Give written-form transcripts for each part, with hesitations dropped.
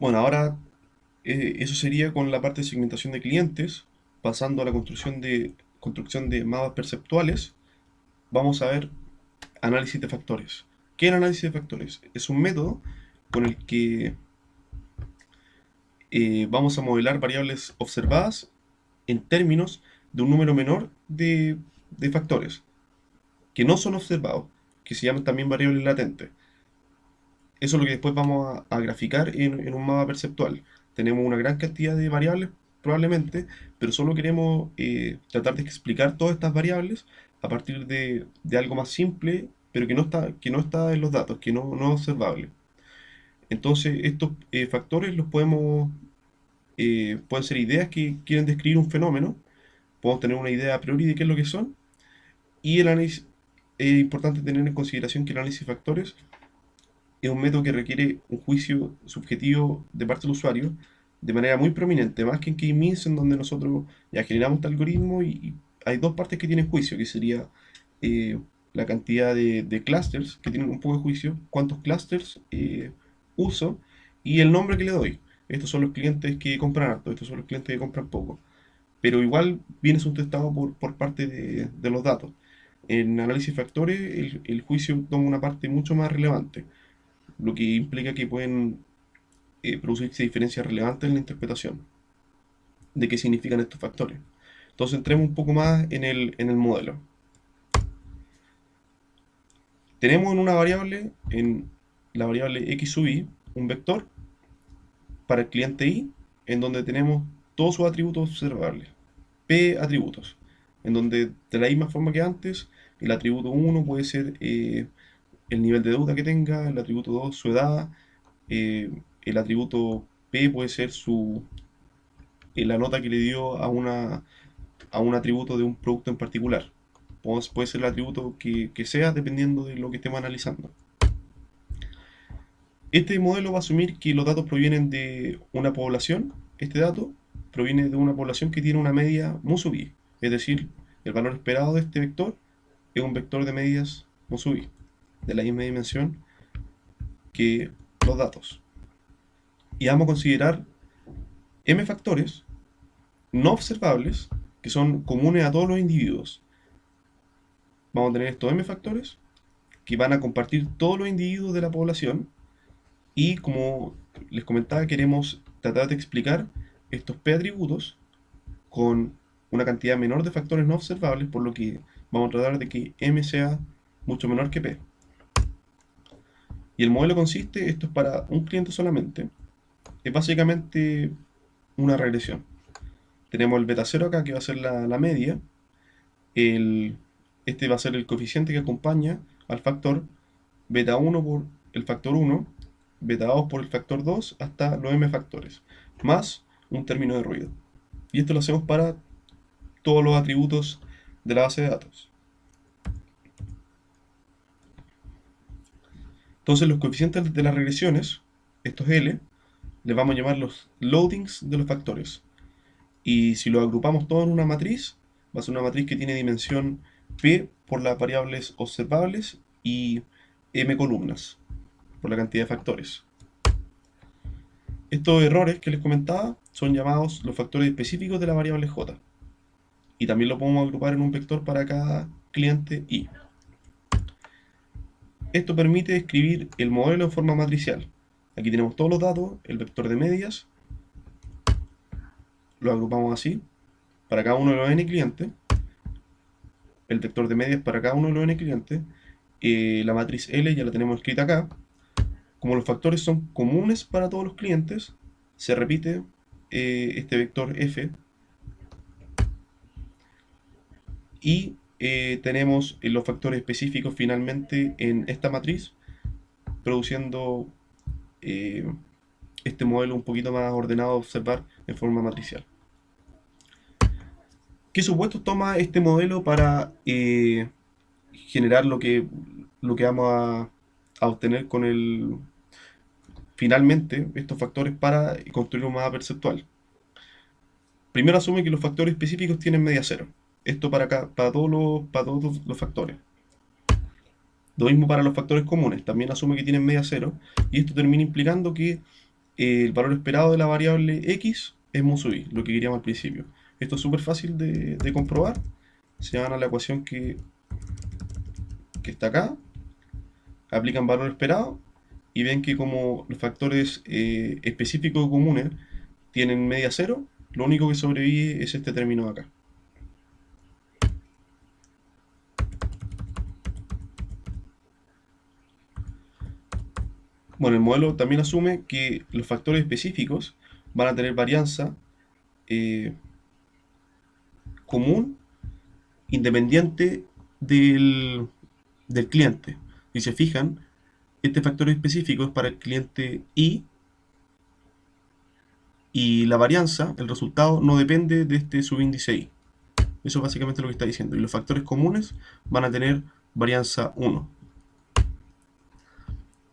Bueno, ahora eso sería con la parte de segmentación de clientes, pasando a la construcción de mapas perceptuales. Vamos a ver análisis de factores. ¿Qué es el análisis de factores? Es un método con el que vamos a modelar variables observadas en términos de un número menor de factores que no son observados, que se llaman también variables latentes. Eso es lo que después vamos a graficar en un mapa perceptual. Tenemos una gran cantidad de variables, probablemente, pero solo queremos tratar de explicar todas estas variables a partir de algo más simple, pero que no está en los datos, que no es observable. Entonces, estos factores pueden ser ideas que quieren describir un fenómeno, podemos tener una idea a priori de qué es lo que son, y el análisis, es importante tener en consideración que el análisis de factores es un método que requiere un juicio subjetivo de parte del usuario de manera muy prominente, más que en K-means, en donde nosotros ya generamos este algoritmo y hay dos partes que tienen juicio, que sería eh, la cantidad de clusters que tienen un poco de juicio, cuántos clusters uso y el nombre que le doy. Estos son los clientes que compran harto, estos son los clientes que compran poco. Pero igual viene sustentado por parte de los datos. En análisis de factores, el juicio toma una parte mucho más relevante, lo que implica que pueden producirse diferencias relevantes en la interpretación de qué significan estos factores. Entonces entremos un poco más en el modelo. Tenemos en la variable x sub i, un vector para el cliente i, en donde tenemos todos sus atributos observables, p atributos, en donde de la misma forma que antes, el atributo 1 puede ser el nivel de deuda que tenga, el atributo 2 su edad, el atributo p puede ser la nota que le dio a un atributo de un producto en particular. Puede ser el atributo que sea dependiendo de lo que estemos analizando. Este modelo va a asumir que los datos provienen de una población. Este dato proviene de una población que tiene una media mu sub i. Es decir, el valor esperado de este vector es un vector de medias mu sub i, de la misma dimensión que los datos. Y vamos a considerar m factores no observables que son comunes a todos los individuos. Vamos a tener estos m factores que van a compartir todos los individuos de la población y, como les comentaba, queremos tratar de explicar estos p atributos con una cantidad menor de factores no observables, por lo que vamos a tratar de que m sea mucho menor que p. Y el modelo consiste, esto es para un cliente solamente, es básicamente una regresión. Tenemos el beta 0 acá, que va a ser la media, este va a ser el coeficiente que acompaña al factor, beta 1 por el factor 1, beta 2 por el factor 2, hasta los m factores, más un término de ruido. Y esto lo hacemos para todos los atributos de la base de datos. Entonces los coeficientes de las regresiones, estos L, les vamos a llamar los loadings de los factores. Y si lo agrupamos todo en una matriz, va a ser una matriz que tiene dimensión P por las variables observables y M columnas por la cantidad de factores. Estos errores que les comentaba son llamados los factores específicos de la variable J. Y también lo podemos agrupar en un vector para cada cliente I. Esto permite escribir el modelo en forma matricial. Aquí tenemos todos los datos, el vector de medias, lo agrupamos así, para cada uno de los n clientes, el vector de medias para cada uno de los n clientes, la matriz L ya la tenemos escrita acá. Como los factores son comunes para todos los clientes, se repite este vector f y tenemos los factores específicos finalmente en esta matriz, produciendo este modelo un poquito más ordenado de observar en forma matricial. ¿Qué supuestos toma este modelo para generar lo que vamos a obtener con finalmente estos factores para construir un mapa perceptual? Primero asume que los factores específicos tienen media cero. Esto para todos los factores. Lo mismo para los factores comunes, también asume que tienen media cero, y esto termina implicando que el valor esperado de la variable x es mu sub i, lo que queríamos al principio. Esto es súper fácil de comprobar. Se van a la ecuación que está acá, aplican valor esperado y ven que como los factores específicos comunes tienen media cero, lo único que sobrevive es este término de acá. Bueno, el modelo también asume que los factores específicos van a tener varianza común independiente del cliente. Si se fijan, este factor específico es para el cliente y la varianza, el resultado, no depende de este subíndice I. Eso es básicamente lo que está diciendo. Y los factores comunes van a tener varianza 1.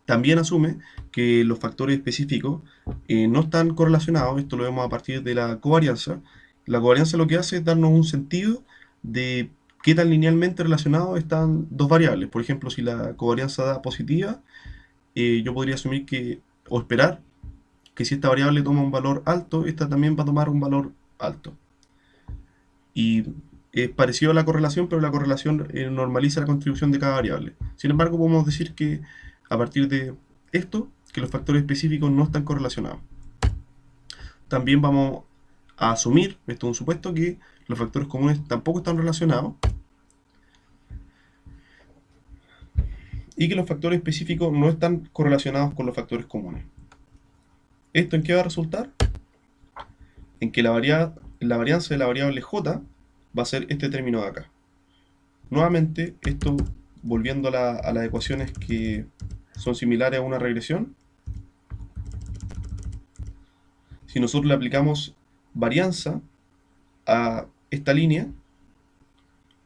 También asume que los factores específicos no están correlacionados. Esto lo vemos a partir de la covarianza. La covarianza lo que hace es darnos un sentido de qué tan linealmente relacionados están dos variables. Por ejemplo, si la covarianza da positiva, yo podría asumir que, o esperar, que si esta variable toma un valor alto, esta también va a tomar un valor alto. Y es parecido a la correlación, pero la correlación normaliza la contribución de cada variable. Sin embargo, podemos decir que a partir de esto, que los factores específicos no están correlacionados. También vamos a asumir, esto es un supuesto, que los factores comunes tampoco están relacionados y que los factores específicos no están correlacionados con los factores comunes. ¿Esto en qué va a resultar? En que la varianza de la variable j va a ser este término de acá. Nuevamente, esto volviendo a las ecuaciones que son similares a una regresión, si nosotros le aplicamos varianza a esta línea,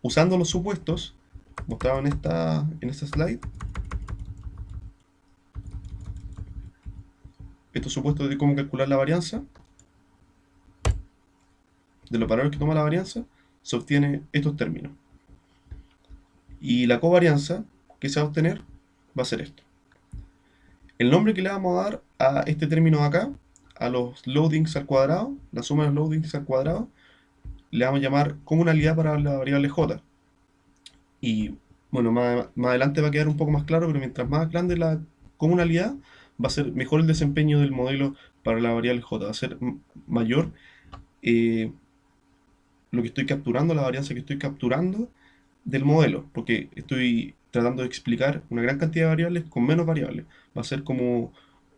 usando los supuestos mostrados en esta slide, estos supuestos de cómo calcular la varianza, de los valores que toma la varianza, se obtiene estos términos. Y la covarianza que se va a obtener va a ser esto. El nombre que le vamos a dar a este término de acá, a los loadings al cuadrado, la suma de los loadings al cuadrado, le vamos a llamar comunalidad para la variable j. Y bueno, más adelante va a quedar un poco más claro, pero mientras más grande la comunalidad, va a ser mejor el desempeño del modelo para la variable j. Va a ser mayor lo que estoy capturando, la varianza que estoy capturando del modelo, porque estoy tratando de explicar una gran cantidad de variables con menos variables. Va a ser como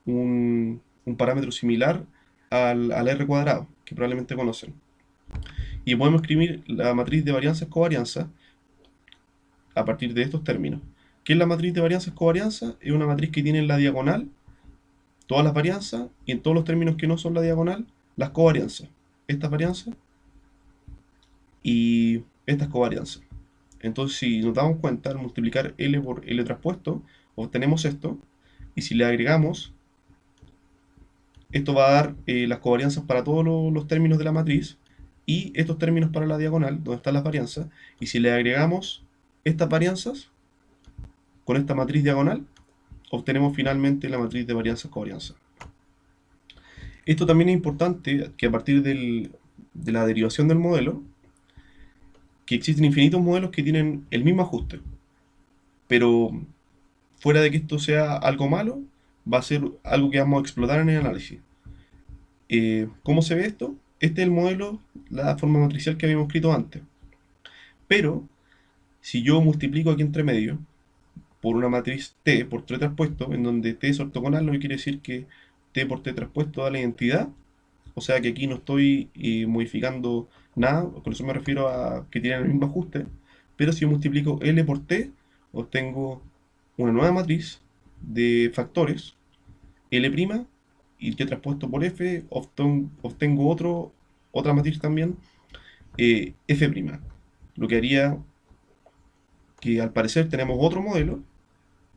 un parámetro similar al R cuadrado, que probablemente conocen. Y podemos escribir la matriz de varianzas-covarianza a partir de estos términos. ¿Qué es la matriz de varianzas-covarianza? Es una matriz que tiene en la diagonal todas las varianzas y en todos los términos que no son la diagonal, las covarianzas. Estas varianzas y estas covarianzas. Entonces, si nos damos cuenta, al multiplicar L por L traspuesto, obtenemos esto. Y si le agregamos, esto va a dar las covarianzas para todos los términos de la matriz y estos términos para la diagonal, donde están las varianzas. Y si le agregamos estas varianzas con esta matriz diagonal, obtenemos finalmente la matriz de varianzas-covarianzas. Esto también es importante, que a partir de la derivación del modelo, que existen infinitos modelos que tienen el mismo ajuste. Pero fuera de que esto sea algo malo, va a ser algo que vamos a explotar en el análisis. ¿Cómo se ve esto? Este es el modelo, la forma matricial que habíamos escrito antes. Pero, si yo multiplico aquí entre medio por una matriz T por T traspuesto, en donde T es ortogonal, lo que quiere decir que T por T traspuesto da la identidad, o sea que aquí no estoy modificando nada, con eso me refiero a que tienen el mismo ajuste, pero si yo multiplico L por T, obtengo una nueva matriz de factores, L' y T traspuesto por F, obtengo otra matriz también, F', lo que haría que al parecer tenemos otro modelo,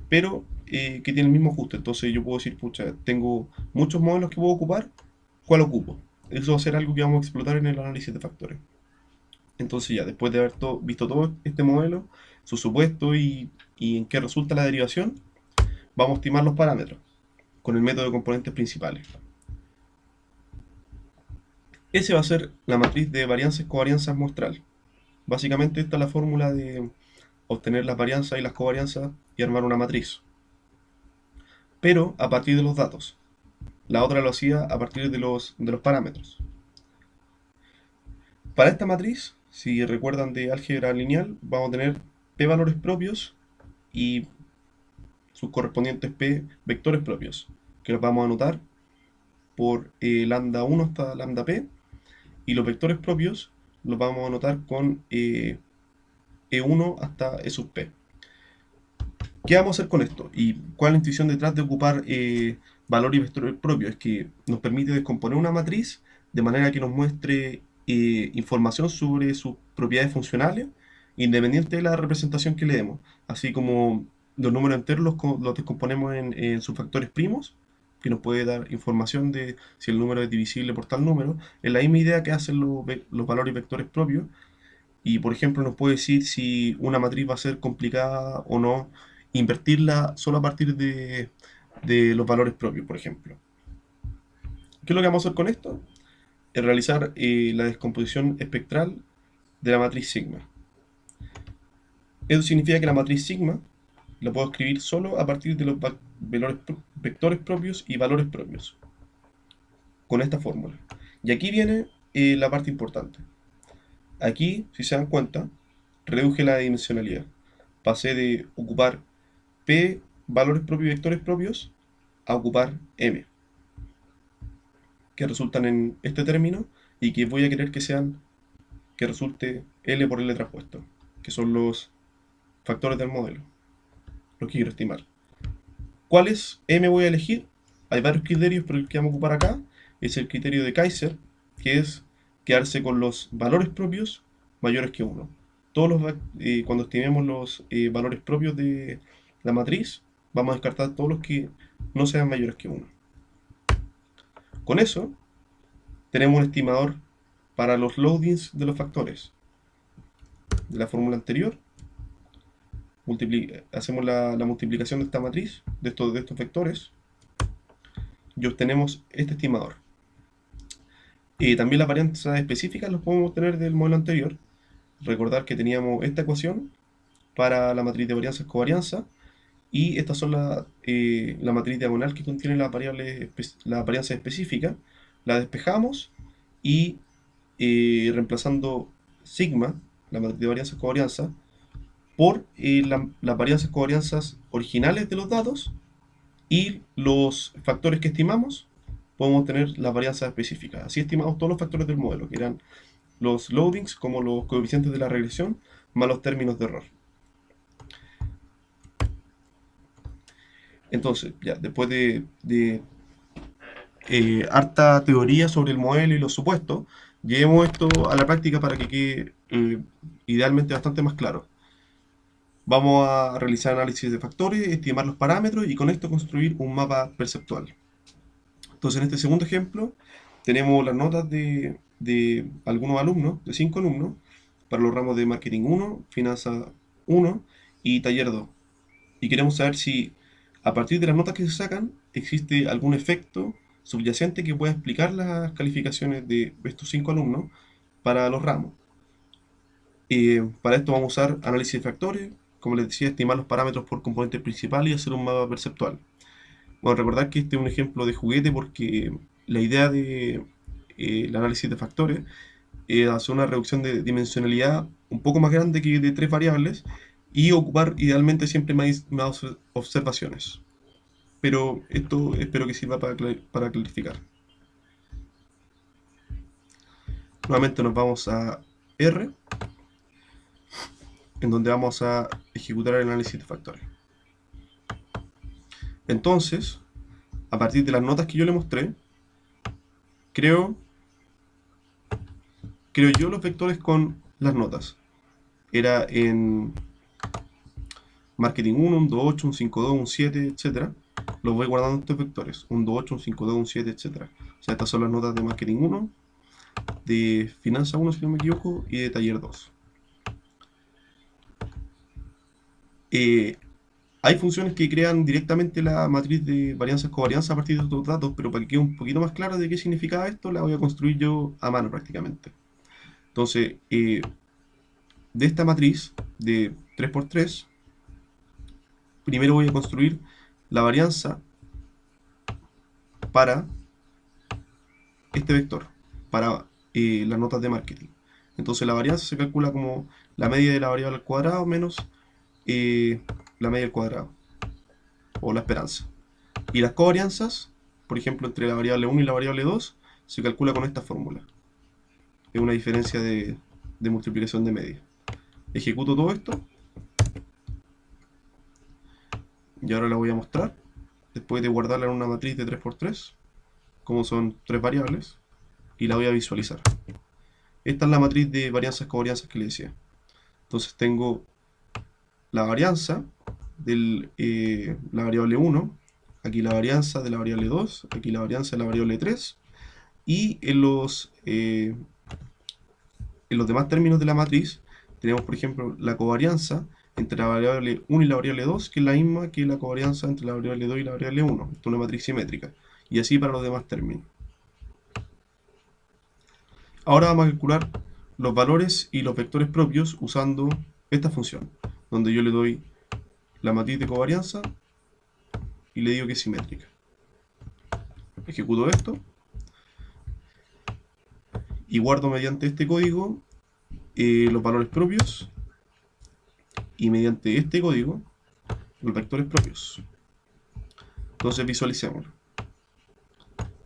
pero que tiene el mismo ajuste. Entonces yo puedo decir, pucha, tengo muchos modelos que puedo ocupar, ¿cuál ocupo? Eso va a ser algo que vamos a explotar en el análisis de factores. Entonces ya, después de haber visto todo este modelo, su supuesto y en qué resulta la derivación, vamos a estimar los parámetros con el método de componentes principales. Ese va a ser la matriz de varianzas y covarianzas muestral. Básicamente esta es la fórmula de obtener las varianzas y las covarianzas y armar una matriz. Pero a partir de los datos. La otra lo hacía a partir de los parámetros. Para esta matriz, si recuerdan de álgebra lineal, vamos a tener p valores propios y sus correspondientes p vectores propios, que los vamos a anotar por lambda 1 hasta lambda p, y los vectores propios los vamos a anotar con e1 hasta e sub p. ¿Qué vamos a hacer con esto? ¿Y cuál es la intuición detrás de ocupar valor y vector propio? Es que nos permite descomponer una matriz de manera que nos muestre información sobre sus propiedades funcionales, independiente de la representación que le demos. Así como los números enteros los descomponemos en sus factores primos, que nos puede dar información de si el número es divisible por tal número. Es la misma idea que hacen los valores y vectores propios. Y por ejemplo nos puede decir si una matriz va a ser complicada o no, invertirla solo a partir de los valores propios, por ejemplo. ¿Qué es lo que vamos a hacer con esto? Es realizar la descomposición espectral de la matriz sigma. Eso significa que la matriz sigma la puedo escribir solo a partir de los vectores propios y valores propios, con esta fórmula. Y aquí viene la parte importante. Aquí, si se dan cuenta, reduje la dimensionalidad. Pasé de ocupar P valores propios y vectores propios a ocupar M, que resultan en este término y que voy a querer que resulte L por L traspuesto, que son los factores del modelo, los que quiero estimar. ¿Cuáles M voy a elegir? Hay varios criterios, pero el que vamos a ocupar acá es el criterio de Kaiser, que es quedarse con los valores propios mayores que 1. Cuando estimemos los valores propios de la matriz, vamos a descartar todos los que no sean mayores que 1. Con eso, tenemos un estimador para los loadings de los factores de la fórmula anterior. Hacemos la multiplicación de esta matriz, de estos vectores, y obtenemos este estimador. También las varianzas específicas las podemos obtener del modelo anterior. Recordar que teníamos esta ecuación para la matriz de varianza y covarianza, y estas son la matriz diagonal que contiene las varianzas específicas. La despejamos y reemplazando sigma, la matriz de varianza y covarianza, por las varianzas y covarianzas originales de los datos y los factores que estimamos, podemos obtener las varianzas específicas. Así estimamos todos los factores del modelo, que eran los loadings como los coeficientes de la regresión más los términos de error. Entonces, ya después de harta teoría sobre el modelo y los supuestos, llevemos esto a la práctica para que quede idealmente bastante más claro. Vamos a realizar análisis de factores, estimar los parámetros y con esto construir un mapa perceptual. Entonces, en este segundo ejemplo, tenemos las notas de algunos alumnos, de 5 alumnos, para los ramos de Marketing 1, Finanzas 1 y Taller 2. Y queremos saber si a partir de las notas que se sacan existe algún efecto subyacente que pueda explicar las calificaciones de estos 5 alumnos para los ramos. Para esto vamos a usar análisis de factores, como les decía, estimar los parámetros por componente principal y hacer un mapa perceptual. Bueno, recordar que este es un ejemplo de juguete porque la idea de el análisis de factores es hacer una reducción de dimensionalidad un poco más grande que de 3 variables y ocupar idealmente siempre más observaciones. Pero esto espero que sirva para clarificar. Nuevamente nos vamos a R, en donde vamos a ejecutar el análisis de factores. Entonces, a partir de las notas que yo le mostré, creo yo los vectores con las notas. Era en Marketing 1, un 2.8, un 5.2, un 7, etc. Los voy guardando estos vectores. Un 2.8, un 5.2, un 7, etc. O sea, estas son las notas de Marketing 1, de Finanza 1, si no me equivoco, y de Taller 2. Hay funciones que crean directamente la matriz de varianzas-covarianzas a partir de estos datos, pero para que quede un poquito más claro de qué significaba esto, la voy a construir yo a mano prácticamente. Entonces, de esta matriz de 3×3, primero voy a construir la varianza para este vector, para las notas de marketing. Entonces la varianza se calcula como la media de la variable al cuadrado menos la media al cuadrado, o la esperanza. Y las covarianzas, por ejemplo, entre la variable 1 y la variable 2, se calcula con esta fórmula. Es una diferencia de multiplicación de media. Ejecuto todo esto y ahora la voy a mostrar. Después de guardarla en una matriz de 3×3, como son tres variables, y la voy a visualizar. Esta es la matriz de varianzas covarianzas que le decía. Entonces tengo la varianza de la variable 1, aquí la varianza de la variable 2, aquí la varianza de la variable 3, y en los demás términos de la matriz tenemos, por ejemplo, la covarianza entre la variable 1 y la variable 2, que es la misma que la covarianza entre la variable 2 y la variable 1. Esto es una matriz simétrica. Y así para los demás términos. Ahora vamos a calcular los valores y los vectores propios usando esta función, donde yo le doy la matriz de covarianza y le digo que es simétrica. Ejecuto esto y guardo mediante este código los valores propios y mediante este código los vectores propios. Entonces visualicemos.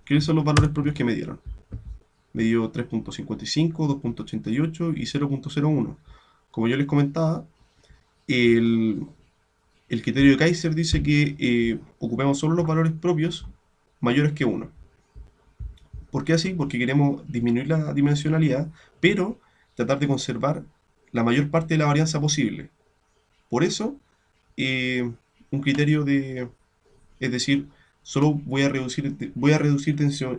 ¿Qué son los valores propios que me dieron? Me dio 3.55, 2.88 y 0.01. Como yo les comentaba, el criterio de Kaiser dice que ocupemos solo los valores propios mayores que 1. ¿Por qué así? Porque queremos disminuir la dimensionalidad, pero tratar de conservar la mayor parte de la varianza posible. Por eso, un criterio es decir, solo voy a reducir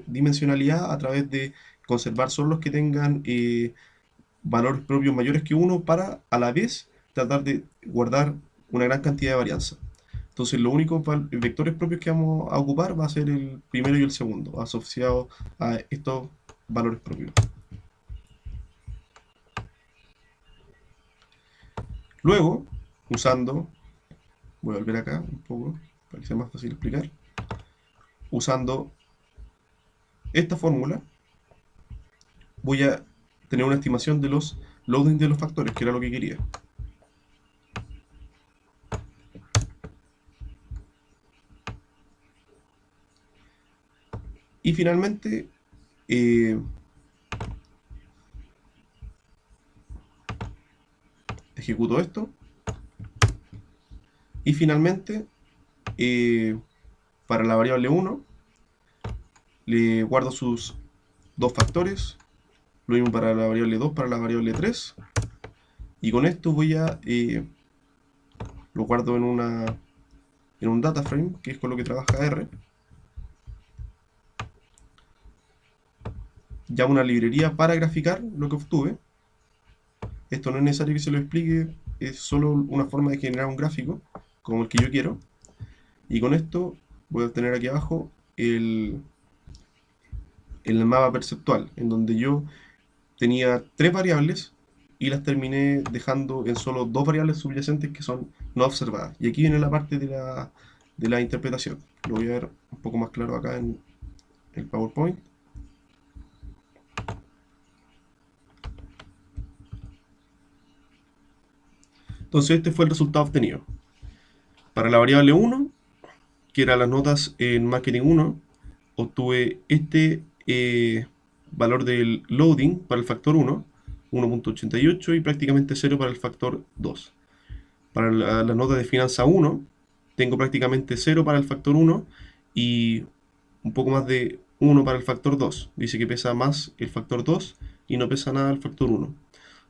dimensionalidad a través de conservar solo los que tengan valores propios mayores que 1 para, a la vez, tratar de guardar una gran cantidad de varianza. Entonces, los únicos vectores propios que vamos a ocupar va a ser el primero y el segundo, asociados a estos valores propios. Luego, usando, voy a volver acá un poco para que sea más fácil explicar, usando esta fórmula, voy a tener una estimación de los loadings de los factores, que era lo que quería. Y finalmente, ejecuto esto. Y finalmente, para la variable 1, le guardo sus dos factores. Lo mismo para la variable 2, para la variable 3. Y con esto voy a lo guardo en un data frame, que es con lo que trabaja R. Llamo una librería para graficar lo que obtuve. Esto no es necesario que se lo explique, es solo una forma de generar un gráfico, como el que yo quiero. Y con esto voy a obtener aquí abajo el mapa perceptual, en donde yo tenía tres variables y las terminé dejando en solo dos variables subyacentes que son no observadas. Y aquí viene la parte de la interpretación. Lo voy a ver un poco más claro acá en el PowerPoint. Entonces este fue el resultado obtenido. Para la variable 1, que eran las notas en Marketing 1, obtuve este valor del loading para el factor 1, 1.88 y prácticamente 0 para el factor 2. Para la nota de finanza 1, tengo prácticamente 0 para el factor 1 y un poco más de 1 para el factor 2. Dice que pesa más el factor 2 y no pesa nada el factor 1.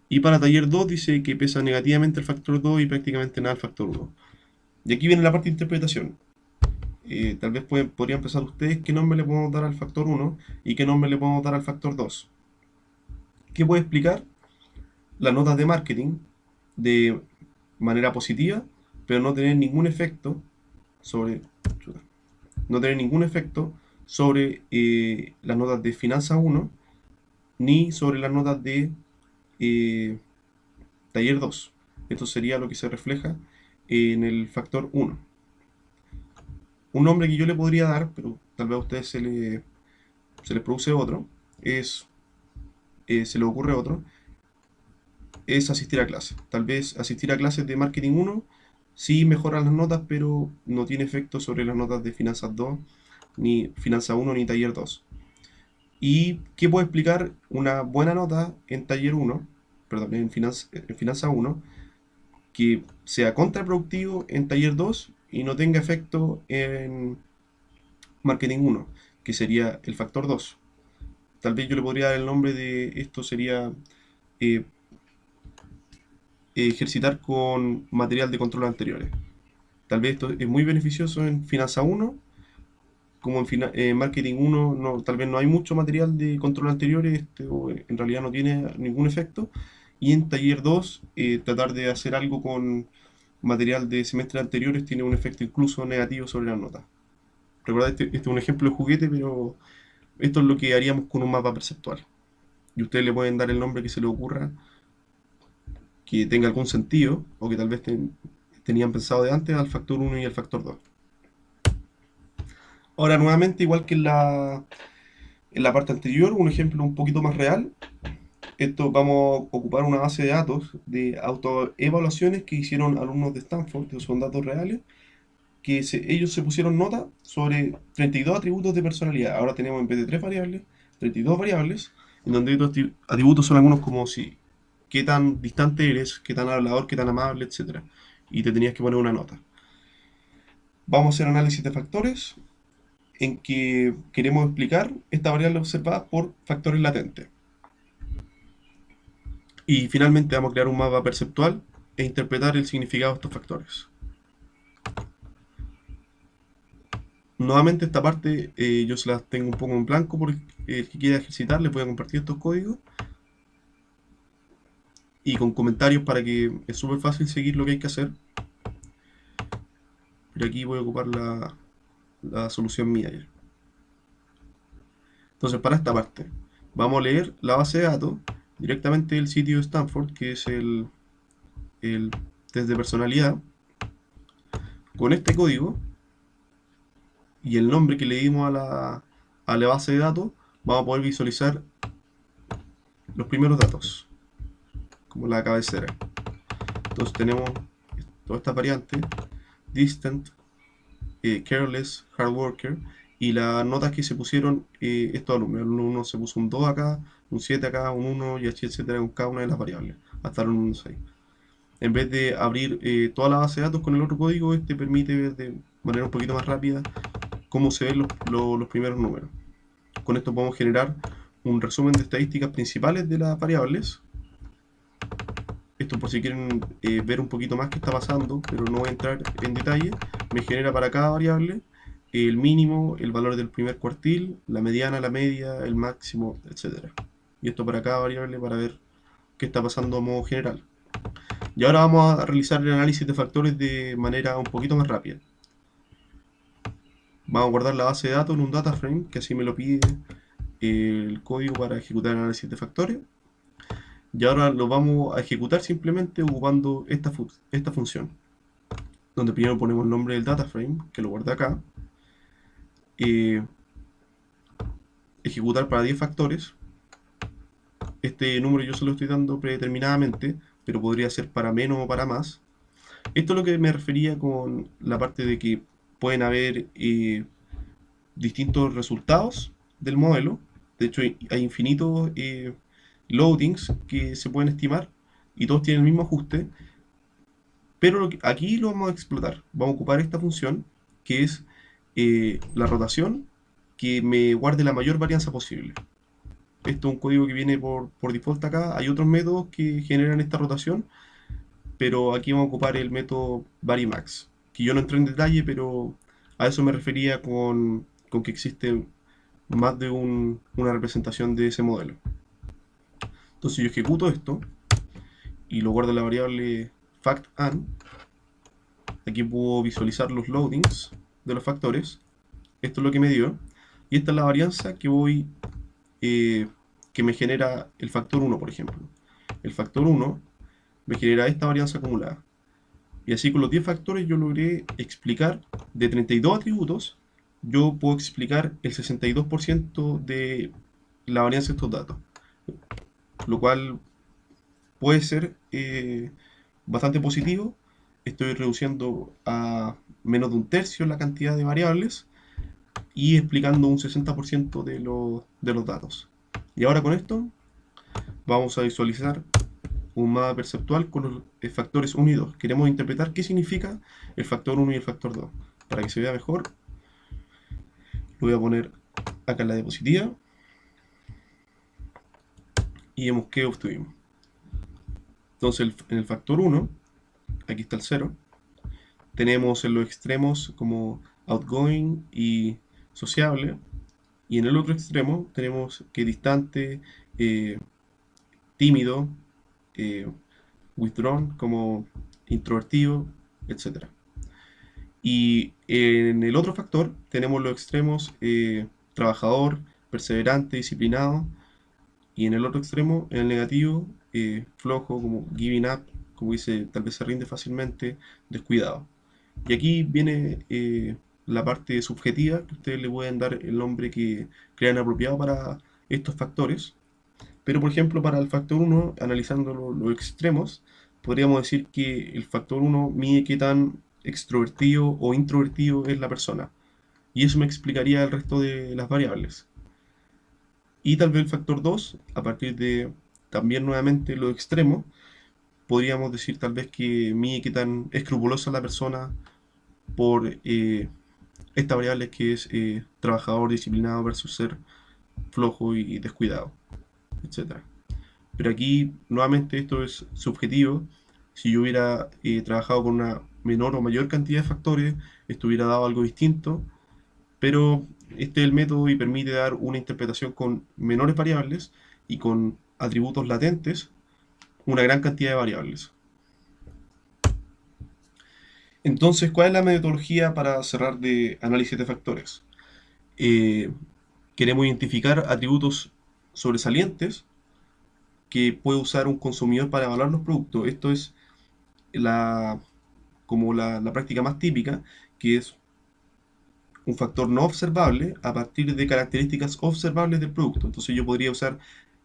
Y para taller 2 dice que pesa negativamente el factor 2 y prácticamente nada el factor 1. Y aquí viene la parte de interpretación. Tal vez podrían pensar ustedes qué nombre le podemos dar al factor 1 y qué nombre le podemos dar al factor 2. ¿Qué puede explicar las notas de marketing de manera positiva pero no tener ningún efecto sobre, no tener ningún efecto sobre las notas de Finanza 1 ni sobre las notas de eh, Taller 2. Esto sería lo que se refleja en el factor 1. Un nombre que yo le podría dar, pero tal vez a ustedes se les produce otro, se les ocurre otro, es asistir a clases. Tal vez asistir a clases de Marketing 1 sí mejora las notas, pero no tiene efecto sobre las notas de Finanzas 2, ni Finanza 1, ni Taller 2. ¿Y qué puede explicar una buena nota en Taller 1, perdón, en Finanza 1, que sea contraproductivo en Taller 2 y no tenga efecto en Marketing 1, que sería el factor 2? Tal vez yo le podría dar el nombre de esto, sería eh, ejercitar con material de control anteriores. Tal vez esto es muy beneficioso en Finanza 1, como en Marketing 1 no, tal vez no hay mucho material de control anteriores, o en realidad no tiene ningún efecto. Y en Taller 2, tratar de hacer algo con material de semestres anteriores tiene un efecto incluso negativo sobre las notas. Recuerda, este es un ejemplo de juguete, pero esto es lo que haríamos con un mapa perceptual. Y ustedes le pueden dar el nombre que se les ocurra, que tenga algún sentido, o que tal vez tenían pensado de antes, al factor 1 y al factor 2. Ahora, nuevamente, igual que en la parte anterior, un ejemplo un poquito más real. Esto vamos a ocupar una base de datos de autoevaluaciones que hicieron alumnos de Stanford, que son datos reales, que ellos se pusieron nota sobre 32 atributos de personalidad. Ahora tenemos en vez de 3 variables, 32 variables, en donde estos atributos son algunos como si qué tan distante eres, qué tan hablador, qué tan amable, etc. Y te tenías que poner una nota. Vamos a hacer análisis de factores en que queremos explicar esta variable observada por factores latentes. Y finalmente vamos a crear un mapa perceptual e interpretar el significado de estos factores. Nuevamente esta parte yo se las tengo un poco en blanco porque el que quiera ejercitar les voy a compartir estos códigos y con comentarios para que es súper fácil seguir lo que hay que hacer. Pero aquí voy a ocupar la solución mía ya. Entonces para esta parte vamos a leer la base de datos directamente del sitio de Stanford, que es el test de personalidad. Con este código y el nombre que le dimos a la base de datos, vamos a poder visualizar los primeros datos, como la cabecera. Entonces tenemos todas estas variantes: distant, careless, hard worker, y las notas que se pusieron estos alumnos. El alumno 1 se puso un 2 acá, un 7 acá, un 1 y así, etcétera, con cada una de las variables, hasta el alumno 6. En vez de abrir toda la base de datos con el otro código, este permite ver de manera un poquito más rápida cómo se ven los primeros números. Con esto podemos generar un resumen de estadísticas principales de las variables. Esto, por si quieren ver un poquito más qué está pasando, pero no voy a entrar en detalle, me genera para cada variable el mínimo, el valor del primer cuartil, la mediana, la media, el máximo, etc. Y esto para cada variable para ver qué está pasando a modo general. Y ahora vamos a realizar el análisis de factores de manera un poquito más rápida. Vamos a guardar la base de datos en un data frame, que así me lo pide el código para ejecutar el análisis de factores. Y ahora lo vamos a ejecutar simplemente ocupando esta función, donde primero ponemos el nombre del data frame, que lo guarda acá. Ejecutar para 10 factores. Este número yo se lo estoy dando predeterminadamente, pero podría ser para menos o para más. Esto es lo que me refería con la parte de que pueden haber distintos resultados del modelo. De hecho, hay infinitos loadings que se pueden estimar y todos tienen el mismo ajuste. Pero aquí lo vamos a explotar. Vamos a ocupar esta función, que es la rotación, que me guarde la mayor varianza posible. Esto es un código que viene por default acá. Hay otros métodos que generan esta rotación, pero aquí vamos a ocupar el método varimax, que yo no entré en detalle, pero a eso me refería con que existe más de una representación de ese modelo. Entonces yo ejecuto esto y lo guardo en la variable factAn. Aquí puedo visualizar los loadings de los factores. Esto es lo que me dio. Y esta es la varianza que que me genera el factor 1, por ejemplo. El factor 1 me genera esta varianza acumulada. Y así con los 10 factores yo logré explicar de 32 atributos, yo puedo explicar el 62% de la varianza de estos datos. Lo cual puede ser bastante positivo. Estoy reduciendo a menos de un tercio la cantidad de variables y explicando un 60% de los datos. Y ahora con esto vamos a visualizar un mapa perceptual con los factores 1 y 2. Queremos interpretar qué significa el factor 1 y el factor 2. Para que se vea mejor, lo voy a poner acá en la diapositiva y vemos qué obtuvimos. Entonces en el factor 1, aquí está el 0, tenemos en los extremos como outgoing y sociable, y en el otro extremo tenemos que distante, tímido, eh, withdrawn como introvertido, etc. Y en el otro factor tenemos los extremos trabajador, perseverante, disciplinado, y en el otro extremo, en el negativo, flojo, como giving up, como dice, tal vez se rinde fácilmente, descuidado. Y aquí viene la parte subjetiva, que ustedes le pueden dar el nombre que crean apropiado para estos factores. Pero, por ejemplo, para el factor 1, analizando los extremos, podríamos decir que el factor 1 mide qué tan extrovertido o introvertido es la persona. Y eso me explicaría el resto de las variables. Y tal vez el factor 2, a partir de también nuevamente los extremos, podríamos decir tal vez que mide qué tan escrupulosa es la persona por esta variable que es trabajador disciplinado versus ser flojo y descuidado, etcétera. Pero aquí nuevamente esto es subjetivo. Si yo hubiera trabajado con una menor o mayor cantidad de factores, esto hubiera dado algo distinto, pero este es el método y permite dar una interpretación con menores variables y con atributos latentes, una gran cantidad de variables. Entonces, ¿cuál es la metodología para cerrar de análisis de factores? Eh, Queremos identificar atributos sobresalientes que puede usar un consumidor para evaluar los productos. Esto es la, como la práctica más típica, que es un factor no observable a partir de características observables del producto. Entonces yo podría usar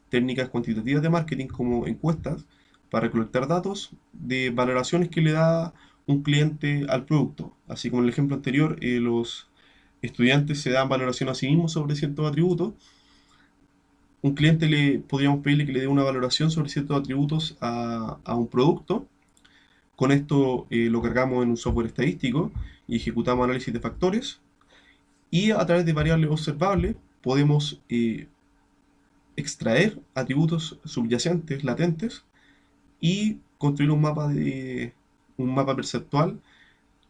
técnicas cuantitativas de marketing como encuestas para recolectar datos de valoraciones que le da un cliente al producto. Así como en el ejemplo anterior, los estudiantes se dan valoración a sí mismos sobre ciertos atributos. Un cliente podríamos pedirle que le dé una valoración sobre ciertos atributos a un producto. Con esto lo cargamos en un software estadístico y ejecutamos análisis de factores. Y a través de variables observables podemos extraer atributos subyacentes, latentes, y construir un mapa perceptual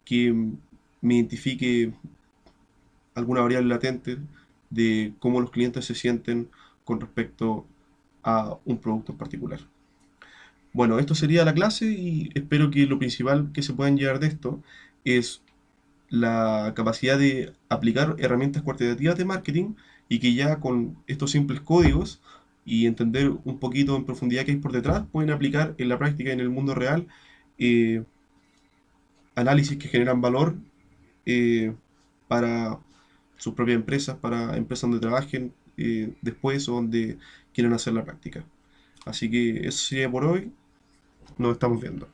que me identifique alguna variable latente de cómo los clientes se sienten con respecto a un producto en particular. Bueno, esto sería la clase y espero que lo principal que se puedan llevar de esto es la capacidad de aplicar herramientas cuantitativas de marketing y que ya con estos simples códigos y entender un poquito en profundidad qué hay por detrás, pueden aplicar en la práctica, en el mundo real, eh, análisis que generan valor eh, para sus propias empresas, para empresas donde trabajen después o donde quieran hacer la práctica. Así que eso sería por hoy. Nos estamos viendo.